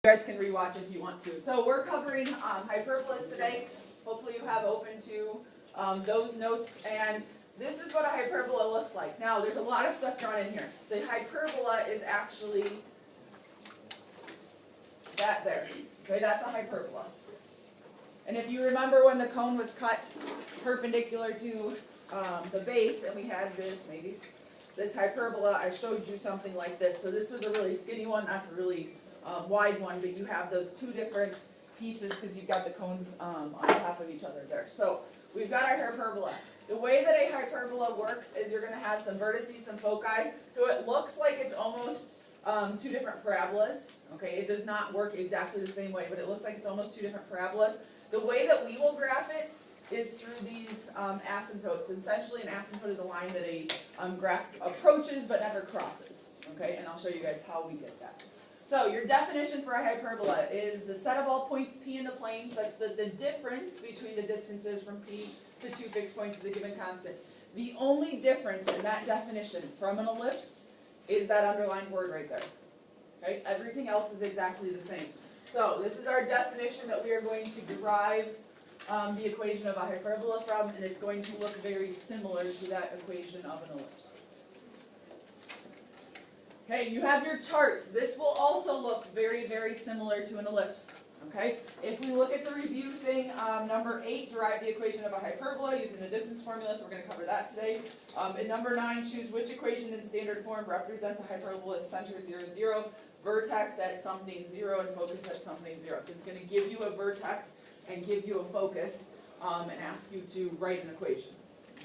You guys can rewatch if you want to. So we're covering hyperbolas today. Hopefully you have open to those notes. And this is what a hyperbola looks like. Now, there's a lot of stuff drawn in here. The hyperbola is actually that there. Okay, that's a hyperbola. And if you remember when the cone was cut perpendicular to the base, and we had this, maybe, this hyperbola, I showed you something like this. So this was a really skinny one, that's a really wide one, but you have those two different pieces because you've got the cones on top of each other there. So we've got our hyperbola. The way that a hyperbola works is you're going to have some vertices, some foci, so it looks like it's almost two different parabolas. Okay, it does not work exactly the same way, but it looks like it's almost two different parabolas. The way that we will graph it is through these asymptotes. Essentially, an asymptote is a line that a graph approaches but never crosses. Okay, and I'll show you guys how we get that. So your definition for a hyperbola is the set of all points P in the plane such that the difference between the distances from P to two fixed points is a given constant. The only difference in that definition from an ellipse is that underlined word right there. Okay? Everything else is exactly the same. So this is our definition that we are going to derive the equation of a hyperbola from, and it's going to look very similar to that equation of an ellipse. Okay, you have your chart. This will also look very, very similar to an ellipse. Okay, if we look at the review thing, number 8, derive the equation of a hyperbola using the distance formula, so we're going to cover that today. In number 9, choose which equation in standard form represents a hyperbola's center 0, 0, vertex at something 0, and focus at something 0. So it's going to give you a vertex and give you a focus and ask you to write an equation.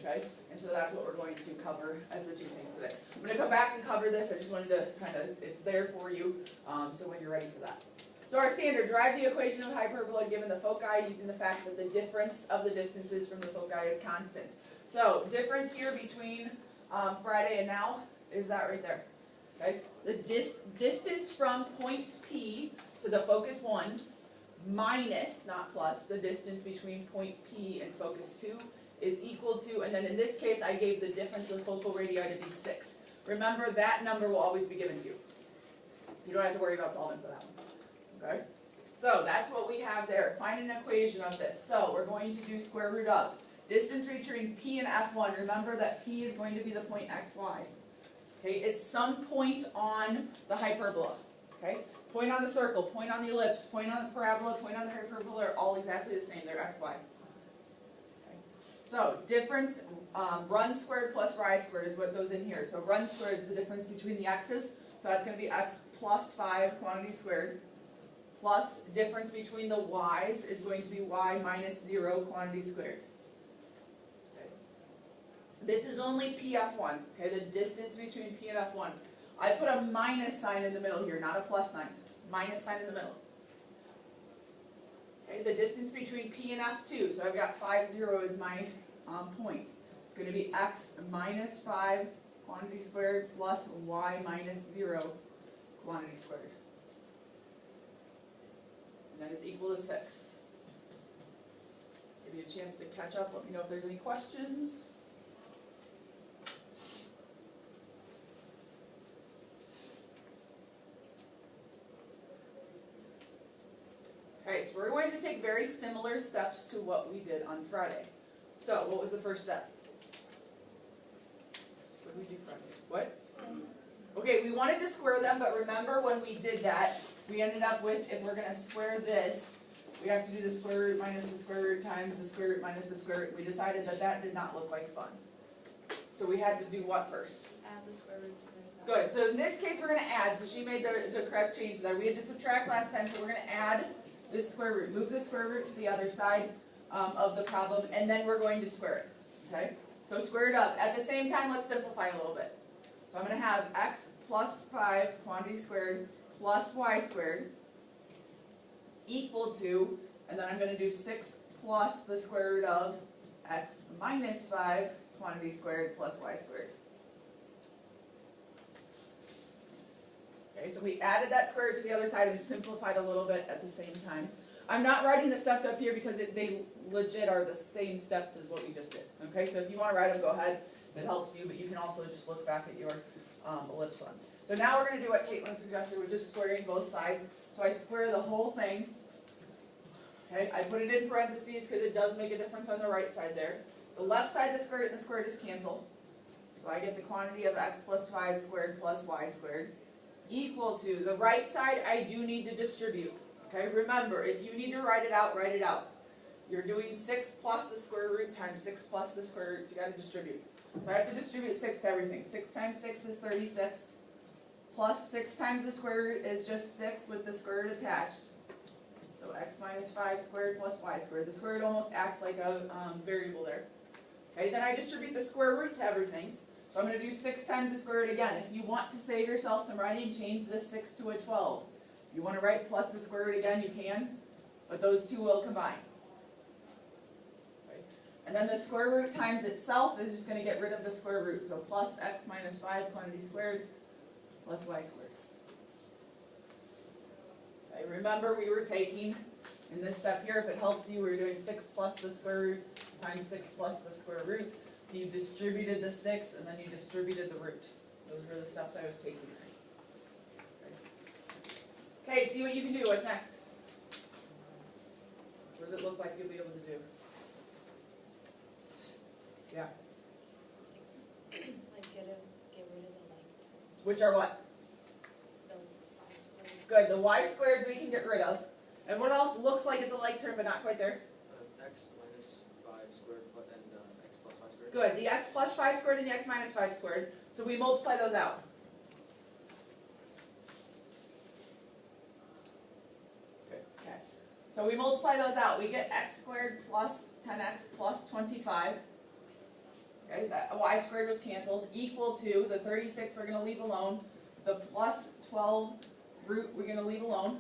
Okay, and so that's what we're going to cover as the two things today. I'm going to come back and cover this. I just wanted to kind of, it's there for you, so when you're ready for that. So our standard, derive the equation of hyperbola given the foci using the fact that the difference of the distances from the foci is constant. So difference here between Friday and now is that right there. Okay, the distance from point P to the focus 1 minus, not plus, the distance between point P and focus 2 is equal to, and then in this case I gave the difference of focal radii to be 6. Remember, that number will always be given to you. You don't have to worry about solving for that one. Okay? So that's what we have there. Find an equation of this. So we're going to do square root of distance between P and F1. Remember that P is going to be the point XY. Okay? It's some point on the hyperbola. Okay? Point on the circle, point on the ellipse, point on the parabola, point on the hyperbola are all exactly the same. They're XY. So difference, run squared plus y squared is what goes in here. So run squared is the difference between the x's. So that's going to be x plus 5 quantity squared. Plus difference between the y's is going to be y minus 0 quantity squared. Okay. This is only PF1, okay, the distance between P and F1. I put a minus sign in the middle here, not a plus sign. Minus sign in the middle. Okay, the distance between P and F2, so I've got 5, 0 is my point. It's going to be x minus 5 quantity squared plus y minus 0 quantity squared. And that is equal to 6. Give you a chance to catch up. Let me know if there's any questions. Okay, so we're going to take very similar steps to what we did on Friday. So, what was the first step? What did we do Friday? What? Okay, we wanted to square them, but remember when we did that, we ended up with, if we're going to square this, we have to do the square root minus the square root times the square root minus the square root. We decided that that did not look like fun. So we had to do what first? Add the square root to their side. Good, so in this case we're going to add, so she made the correct change there. We had to subtract last time, so we're going to add this square root. Move the square root to the other side of the problem, and then we're going to square it. Okay? So square it up. At the same time, let's simplify a little bit. So I'm going to have x plus 5 quantity squared plus y squared equal to, and then I'm going to do 6 plus the square root of x minus 5 quantity squared plus y squared. Okay, so we added that square root to the other side and simplified a little bit at the same time. I'm not writing the steps up here because they legit are the same steps as what we just did. Okay, so if you want to write them, go ahead. It helps you, but you can also just look back at your ellipse ones. So now we're going to do what Caitlin suggested, which is squaring both sides. So I square the whole thing. Okay, I put it in parentheses because it does make a difference on the right side there. The left side, the square and the square just cancel. So I get the quantity of x plus 5 squared plus y squared equal to, the right side I do need to distribute. Okay, remember, if you need to write it out, write it out. You're doing 6 plus the square root times 6 plus the square root, so you got to distribute. So I have to distribute 6 to everything. 6 times 6 is 36, plus 6 times the square root is just 6 with the square root attached. So x minus 5 squared plus y squared. The square root almost acts like a variable there. Okay, then I distribute the square root to everything. So I'm going to do 6 times the square root again. If you want to save yourself some writing, change this 6 to a 12. If you want to write plus the square root again, you can, but those two will combine. Okay. And then the square root times itself is just going to get rid of the square root. So plus x minus 5 quantity squared plus y squared. Okay. Remember, we were taking, in this step here, if it helps you, we were doing 6 plus the square root times 6 plus the square root. So you distributed the 6 and then you distributed the root. Those were the steps I was taking. Okay, see what you can do. What's next? What does it look like you'll be able to do? Yeah. Like get rid of the like terms. Which are what? The y squared. Good. The y squareds we can get rid of. And what else looks like it's a like term but not quite there? X minus 5 squared and x plus 5 squared. Good. The x plus 5 squared and the x minus 5 squared. So we multiply those out. Okay. So we multiply those out. We get x squared plus 10x plus 25. Okay, that y squared was canceled, equal to the 36 we're going to leave alone, the plus 12 root we're going to leave alone,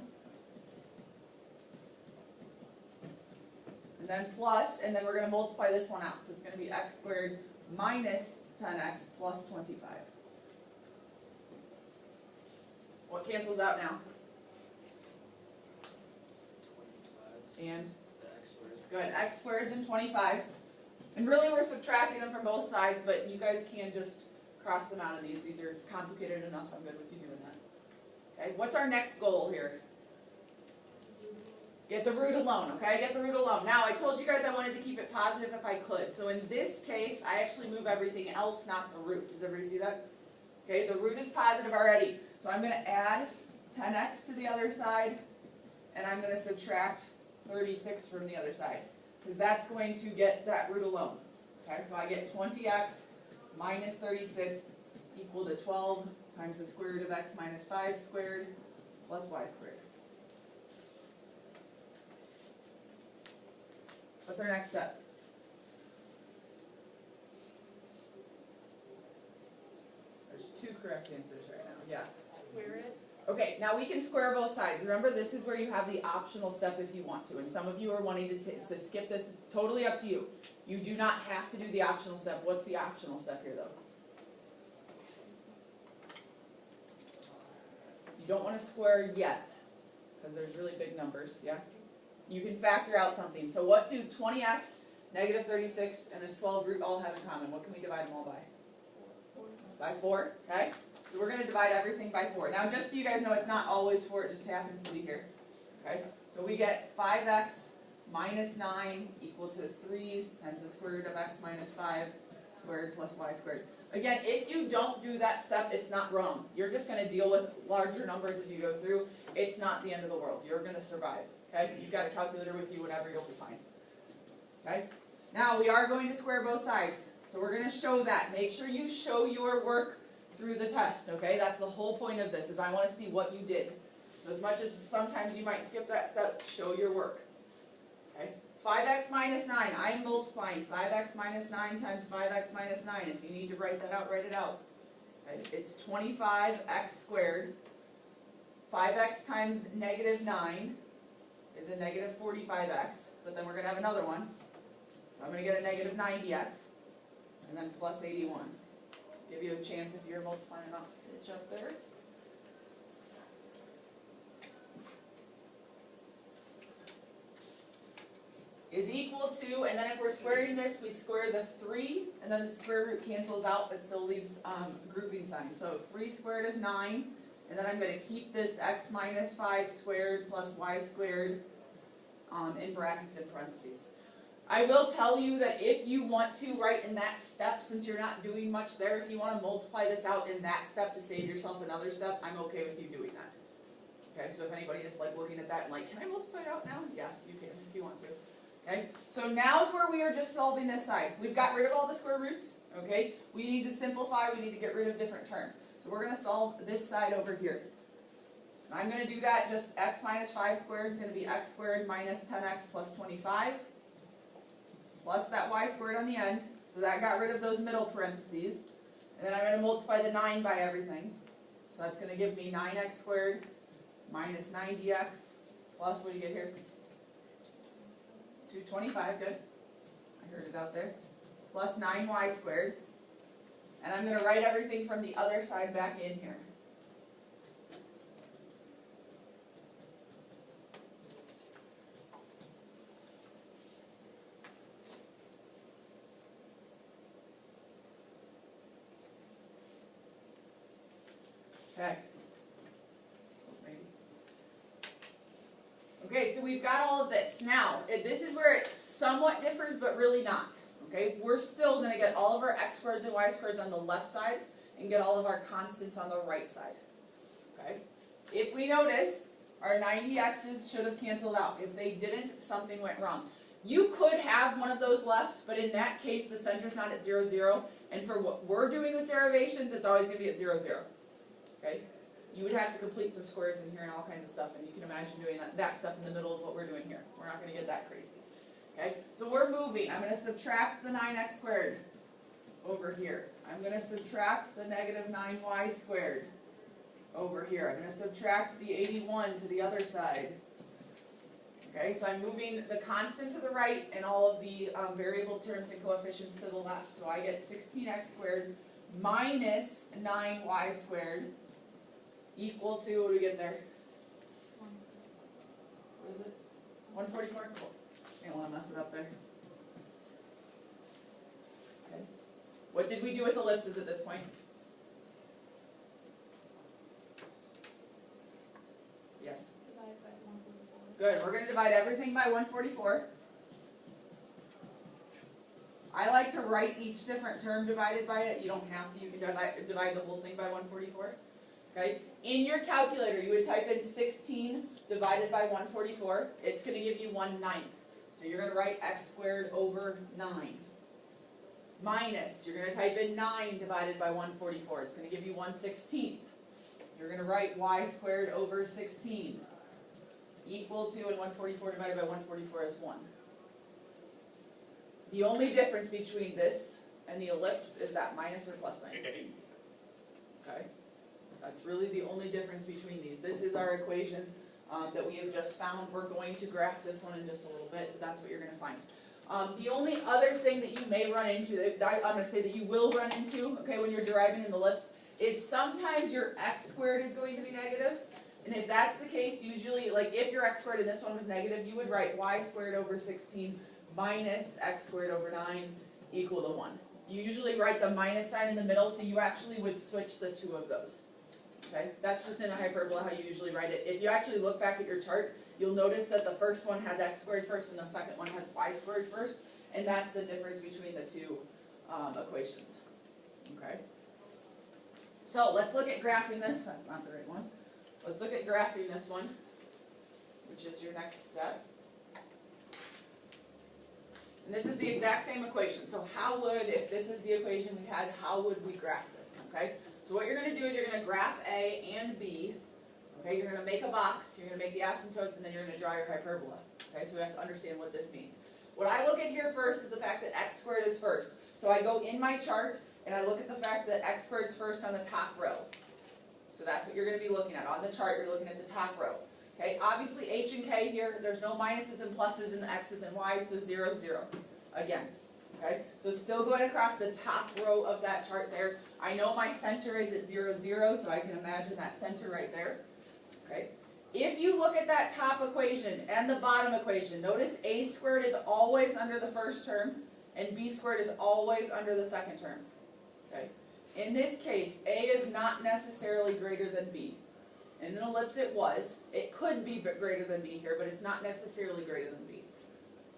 and then plus, and then we're going to multiply this one out, so it's going to be x squared minus 10x plus 25. What cancels out now? 25. And? The x squared. Good, x squareds and 25s. And really we're subtracting them from both sides, but you guys can just cross them out of these. These are complicated enough. I'm good with you doing that. Okay, what's our next goal here? Get the root alone, okay? Get the root alone. Now, I told you guys I wanted to keep it positive if I could. So in this case, I actually move everything else, not the root. Does everybody see that? Okay, the root is positive already. So I'm going to add 10x to the other side, and I'm going to subtract 36 from the other side, because that's going to get that root alone. Okay, so I get 20x minus 36 equal to 12 times the square root of x minus 5 squared plus y squared. What's our next step? There's 2 correct answers right now. Yeah. Square it. Okay, now we can square both sides. Remember, this is where you have the optional step if you want to. And some of you are wanting to skip this. It's totally up to you. You do not have to do the optional step. What's the optional step here, though? You don't want to square yet, because there's really big numbers, yeah? You can factor out something. So what do 20x, negative 36, and this 12 root all have in common? What can we divide them all by? 4. By 4, okay? So we're going to divide everything by 4. Now, just so you guys know, it's not always 4, it just happens to be here. Okay? So we get 5x minus 9 equal to 3 times the square root of x minus 5 squared plus y squared. Again, if you don't do that step, it's not wrong. You're just going to deal with larger numbers as you go through. It's not the end of the world. You're going to survive. Okay? You've got a calculator with you, whatever, you'll be fine. Okay? Now, we are going to square both sides. So we're going to show that. Make sure you show your work through the test, okay? That's the whole point of this, is I want to see what you did. So as much as sometimes you might skip that step, show your work. Okay? 5x minus 9, I'm multiplying 5x minus 9 times 5x minus 9. If you need to write that out, write it out. Okay? It's 25x squared. 5x times negative 9 is a negative 45x, but then we're going to have another one. So I'm going to get a negative 90x, and then plus 81. Give you a chance if you're multiplying them out to pitch up there. Is equal to, and then if we're squaring this, we square the 3, and then the square root cancels out, but still leaves grouping sign. So 3 squared is 9, and then I'm going to keep this x minus 5 squared plus y squared in brackets and parentheses. I will tell you that if you want to write in that step, since you're not doing much there, if you want to multiply this out in that step to save yourself another step, I'm okay with you doing that. Okay, so if anybody is like looking at that and like, can I multiply it out now? Yes, you can if you want to. Okay, so now's where we are just solving this side. We've got rid of all the square roots. Okay, we need to simplify, we need to get rid of different terms. So we're going to solve this side over here. And I'm going to do that, just x minus 5 squared is going to be x squared minus 10x plus 25. Plus that y squared on the end. So that got rid of those middle parentheses. And then I'm going to multiply the 9 by everything. So that's going to give me 9x squared minus 90x plus, what do you get here? 225, good. I heard it out there. Plus 9y squared. And I'm going to write everything from the other side back in here. Okay. Okay, so we've got all of this. Now, this is where it somewhat differs, but really not. Okay, we're still going to get all of our x squareds and y squareds on the left side and get all of our constants on the right side. Okay, if we notice, our 90x's should have canceled out. If they didn't, something went wrong. You could have one of those left, but in that case, the center's not at 0, 0. And for what we're doing with derivations, it's always going to be at 0, 0. Okay? You would have to complete some squares in here and all kinds of stuff, and you can imagine doing that stuff in the middle of what we're doing here. We're not going to get that crazy. Okay? So we're moving. I'm going to subtract the 9x squared over here. I'm going to subtract the negative 9y squared over here. I'm going to subtract the 81 to the other side. Okay, so I'm moving the constant to the right and all of the variable terms and coefficients to the left. So I get 16x squared minus 9y squared equal to, what do we get there? What is it? 144? Cool. I don't want to mess it up there. Okay. What did we do with ellipses at this point? Yes? Divide by 144. Good. We're going to divide everything by 144. I like to write each different term divided by it. You don't have to. You can divide the whole thing by 144. Okay? In your calculator, you would type in 16 divided by 144. It's going to give you 1/9. So you're going to write x squared over 9. Minus, you're going to type in 9 divided by 144. It's going to give you 1/16. You're going to write y squared over 16. Equal to, and 144 divided by 144 is 1. The only difference between this and the ellipse is that minus or plus sign. Okay? That's really the only difference between these. This is our equation that we have just found. We're going to graph this one in just a little bit, but that's what you're going to find. The only other thing that you may run into, I'm going to say that you will run into, okay, when you're deriving an ellipse, is sometimes your x squared is going to be negative. And if that's the case, usually, like if your x squared and this one was negative, you would write y squared over 16 minus x squared over 9 equal to 1. You usually write the minus sign in the middle, so you actually would switch the two of those. Okay? That's just in a hyperbola how you usually write it. If you actually look back at your chart, you'll notice that the first one has x squared first and the second one has y squared first, and that's the difference between the two equations. Okay? So let's look at graphing this. That's not the right one. Let's look at graphing this one, which is your next step. And this is the exact same equation. So how would, if this is the equation we had, how would we graph this? Okay? So what you're going to do is you're going to graph A and B. Okay? You're going to make a box, you're going to make the asymptotes, and then you're going to draw your hyperbola. Okay? So we have to understand what this means. What I look at here first is the fact that x squared is first. So I go in my chart, and I look at the fact that x squared is first on the top row. So that's what you're going to be looking at. On the chart, you're looking at the top row. Okay, obviously h and k here, there's no minuses and pluses in the x's and y's, so 0, 0. Again. Okay, so still going across the top row of that chart there. I know my center is at 0, 0, so I can imagine that center right there. Okay. If you look at that top equation and the bottom equation, notice a squared is always under the first term, and b squared is always under the second term. Okay. In this case, a is not necessarily greater than b. Okay, In an ellipse it was. It could be greater than b here, but it's not necessarily greater than b.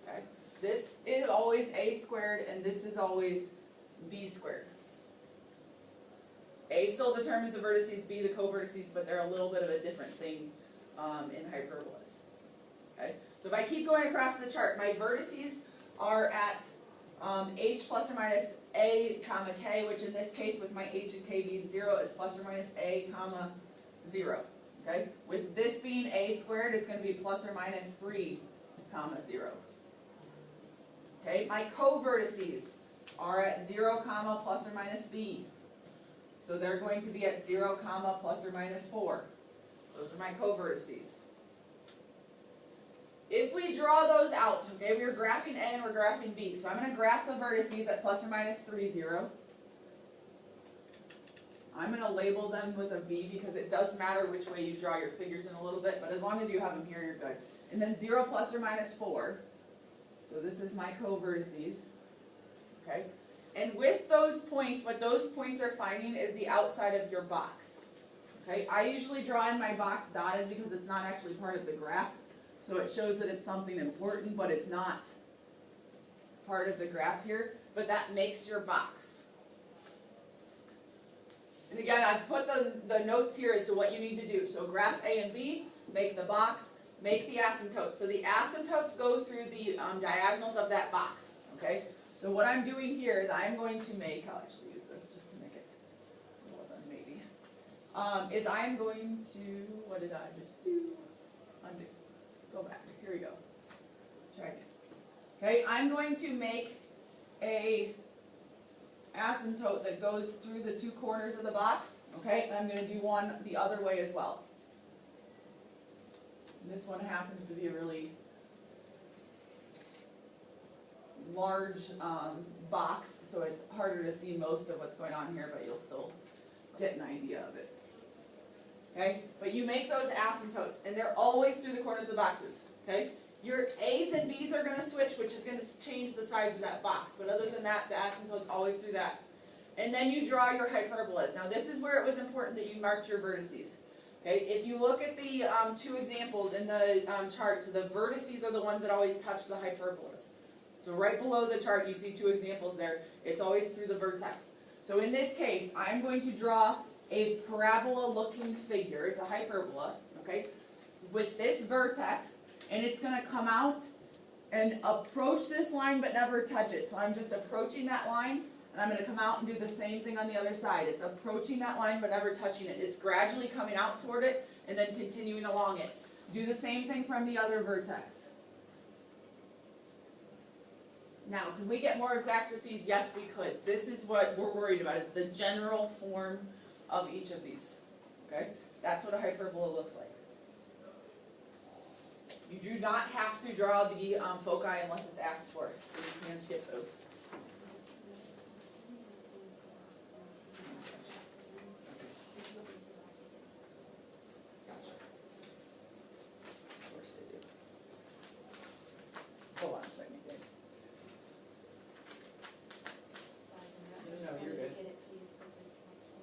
Okay? This is always a squared, and this is always b squared. A still determines the vertices, b the covertices, but they're a little bit of a different thing in hyperbolas. Okay? So if I keep going across the chart, my vertices are at h plus or minus a comma k, which in this case with my h and k being 0 is plus or minus a comma 0. Okay? With this being a squared, it's going to be plus or minus 3 comma 0. Okay? My covertices are at 0 comma plus or minus b. So they're going to be at 0 comma plus or minus 4. Those are my covertices. If we draw those out, okay, we're graphing A and we're graphing B. So I'm going to graph the vertices at plus or minus 3, 0. I'm going to label them with a V because it does matter which way you draw your figures in a little bit, but as long as you have them here, you're good. And then 0 plus or minus 4. So this is my covertices. Okay? And with those points, what those points are finding is the outside of your box. Okay? I usually draw in my box dotted because it's not actually part of the graph. So it shows that it's something important, but it's not part of the graph here. But that makes your box. And again, I've put the notes here as to what you need to do. So graph A and B, make the box, make the asymptotes. So the asymptotes go through the diagonals of that box. Okay? So what I'm doing here is I'm going to make, I'll actually use this just to make it well done maybe, is I'm going to, what did I just do? Undo. Go back. Here we go. Try again. Okay, I'm going to make a asymptote that goes through the two corners of the box. Okay, and I'm going to do one the other way as well. And this one happens to be a really large box, so it's harder to see most of what's going on here, but you'll still get an idea of it. Okay, but you make those asymptotes, and they're always through the corners of the boxes. Okay, your A's and B's are going to switch, which is going to change the size of that box, but other than that, the asymptote's always through that. And then you draw your hyperbolas. Now this is where it was important that you marked your vertices. Okay, if you look at the two examples in the chart, the vertices are the ones that always touch the hyperbolas. So right below the chart, you see two examples there. It's always through the vertex. So in this case, I'm going to draw a parabola-looking figure. It's a hyperbola, okay, with this vertex, and it's going to come out and approach this line but never touch it. So I'm just approaching that line, and I'm going to come out and do the same thing on the other side. It's approaching that line but never touching it. It's gradually coming out toward it and then continuing along it. Do the same thing from the other vertex. Now, can we get more exact with these? Yes, we could. This is what we're worried about, is the general form of each of these. Okay? That's what a hyperbola looks like. You do not have to draw the foci unless it's asked for, so you can skip those. Gotcha. Of course they do. Hold on a second, guys. Sorry, No, I'm just you're gonna good. get it to you as quickly as possible.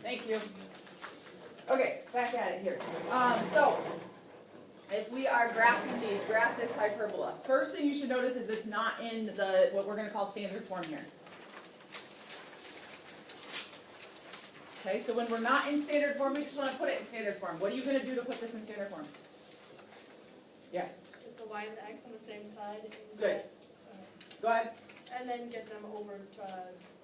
Thank you. Okay, back at it here. So, if we are graphing these, graph this hyperbola. First thing you should notice is it's not in the what we're going to call standard form here. Okay, so when we're not in standard form, we just want to put it in standard form. What are you going to do to put this in standard form? Yeah, Get the y and the x on the same side. And good. get, Go ahead. and then get them over to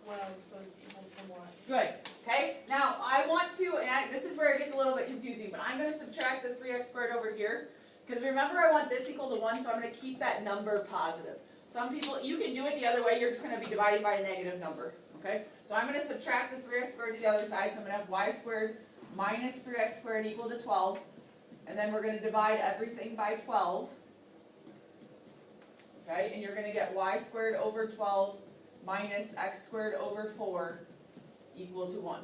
12 so it's equal to 1. Good. Okay, now I want to, and this is where it gets a little bit confusing, but I'm going to subtract the 3x squared over here, because remember I want this equal to 1, so I'm going to keep that number positive. Some people, you can do it the other way, you're just going to be dividing by a negative number, Okay, so I'm going to subtract the 3x squared to the other side, so I'm going to have y squared minus 3x squared equal to 12, and then we're going to divide everything by 12, okay, and you're going to get y squared over 12 minus x squared over 4 equal to 1.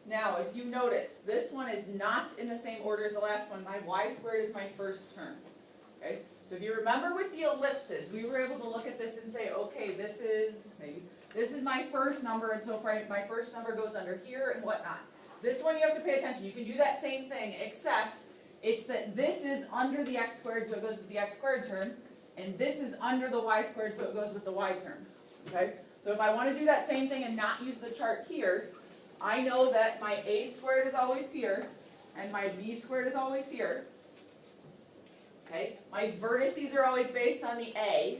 Now, if you notice, this one is not in the same order as the last one. My y squared is my first term. Okay? So if you remember with the ellipses, we were able to look at this and say, okay, this is my first number, and so my first number goes under here and whatnot. This one you have to pay attention. You can do that same thing, except it's that this is under the x squared, so it goes with the x squared term, and this is under the y squared, so it goes with the y term. Okay? So if I want to do that same thing and not use the chart here, I know that my a squared is always here, and my b squared is always here. Okay? My vertices are always based on the a,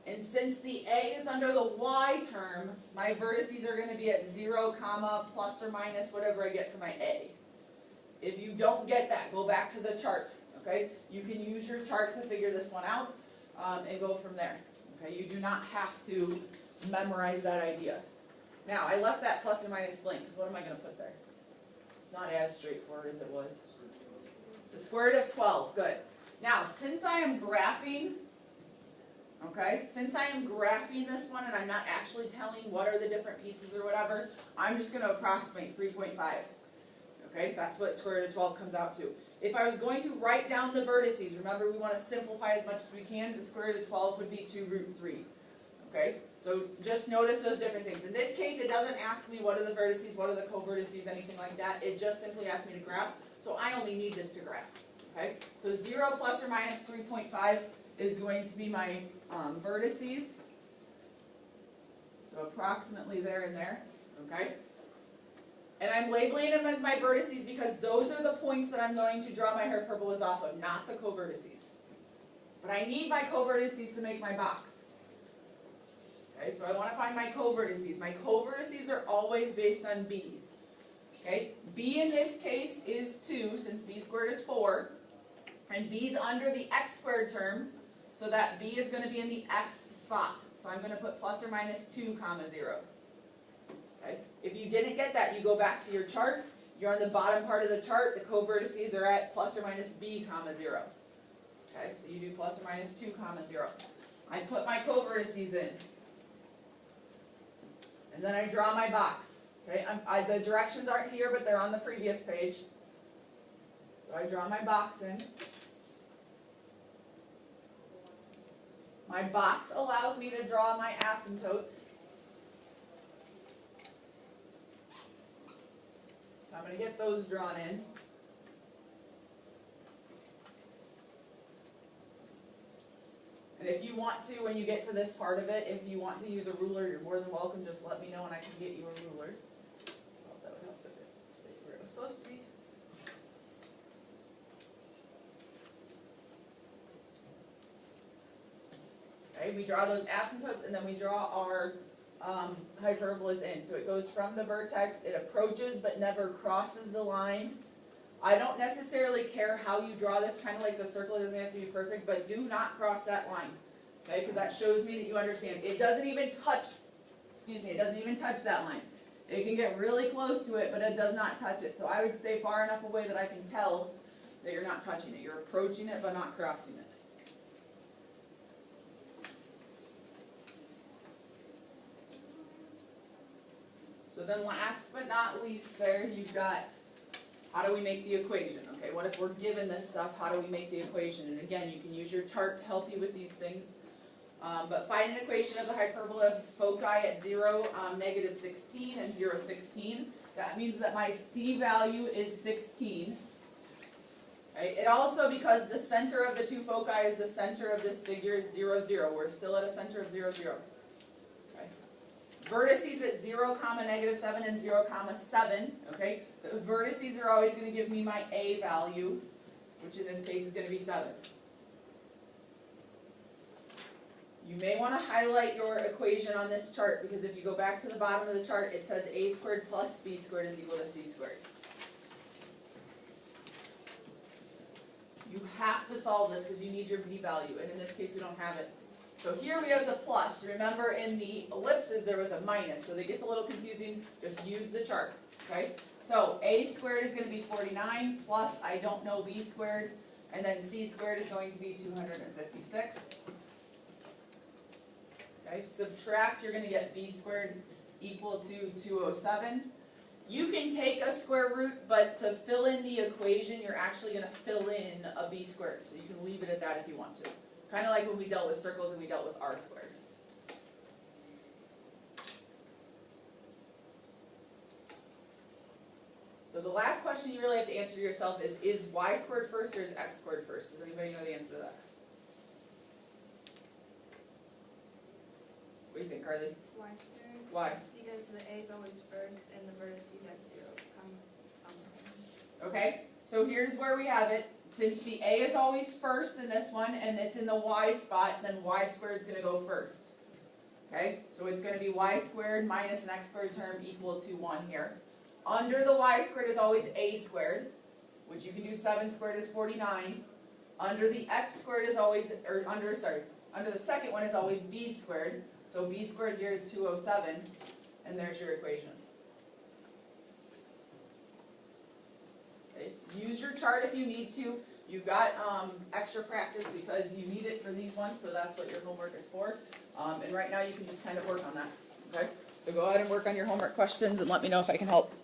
and since the a is under the y term, my vertices are going to be at 0, comma, plus or minus whatever I get for my a. If you don't get that, go back to the chart. Okay? You can use your chart to figure this one out and go from there. Okay? You do not have to memorize that idea. Now, I left that plus or minus blank, because what am I going to put there? It's not as straightforward as it was. The square root of 12, good. Now, since I am graphing, okay, since I am graphing this one and I'm not actually telling what are the different pieces or whatever, I'm just going to approximate 3.5. Okay, that's what square root of 12 comes out to. If I was going to write down the vertices, remember we want to simplify as much as we can, the square root of 12 would be 2 root 3. Okay, so just notice those different things. In this case, it doesn't ask me what are the vertices, what are the co-vertices, anything like that. It just simply asks me to graph, so I only need this to graph. Okay, so 0 plus or minus 3.5 is going to be my vertices. So approximately there and there, okay? And I'm labeling them as my vertices because those are the points that I'm going to draw my hyperbolas off of, not the co-vertices. But I need my co-vertices to make my box. Okay, so I want to find my co-vertices. My co-vertices are always based on b. Okay, b in this case is 2, since b squared is 4. And b is under the x squared term, so that b is going to be in the x spot. So I'm going to put plus or minus 2, comma 0. Okay, if you didn't get that, you go back to your chart. You're on the bottom part of the chart. The co-vertices are at plus or minus b, comma 0. Okay, so you do plus or minus 2, comma 0. I put my co-vertices in. And then I draw my box. Okay, the directions aren't here, but they're on the previous page. So I draw my box in. My box allows me to draw my asymptotes. So I'm going to get those drawn in. And if you want to, when you get to this part of it, if you want to use a ruler, you're more than welcome. Just let me know and I can get you a ruler. Well, that would help if it stayed where it was supposed to be. Okay, we draw those asymptotes and then we draw our hyperbolas in. So it goes from the vertex, it approaches but never crosses the line. I don't necessarily care how you draw this, kind of like the circle, it doesn't have to be perfect, but do not cross that line, okay, because that shows me that you understand. It doesn't even touch, it doesn't even touch that line. It can get really close to it, but it does not touch it. So I would stay far enough away that I can tell that you're not touching it. You're approaching it, but not crossing it. So then last but not least there, you've got how do we make the equation? Okay, what if we're given this stuff, how do we make the equation? And again, you can use your chart to help you with these things. But find an equation of the hyperbola of foci at 0, negative 16, and 0, 16. That means that my C value is 16. Okay? It also, because the center of the two foci is the center of this figure, it's 0, 0. We're still at a center of 0, 0. Vertices at 0, comma, negative 7 and 0, comma, 7. Okay? The vertices are always going to give me my A value, which in this case is going to be 7. You may want to highlight your equation on this chart because if you go back to the bottom of the chart, it says A squared plus B squared is equal to C squared. You have to solve this because you need your B value, and in this case we don't have it. So here we have the plus. Remember in the ellipses there was a minus, so that gets a little confusing. Just use the chart, okay? So a squared is going to be 49 plus I don't know b squared, and then c squared is going to be 256. Okay, subtract, you're going to get b squared equal to 207. You can take a square root, but to fill in the equation, you're actually going to fill in a b squared. So you can leave it at that if you want to. Kind of like when we dealt with circles and we dealt with r squared. So the last question you really have to answer to yourself is y squared first or is x squared first? Does anybody know the answer to that? What do you think, Carly? Y squared, Why? because the A is always first and the vertices at 0 come on the same. Okay, so here's where we have it. Since the a is always first in this one and it's in the y spot, then y squared is going to go first. Okay, so it's going to be y squared minus an x squared term equal to 1 here. Under the y squared is always a squared, which you can do 7 squared is 49. Under the x squared is always, under the second one is always b squared. So b squared here is 207, and there's your equation. Okay. Use your chart if you need to. You've got extra practice because you need it for these ones, so that's what your homework is for. And right now you can just kind of work on that. Okay? So go ahead and work on your homework questions and let me know if I can help.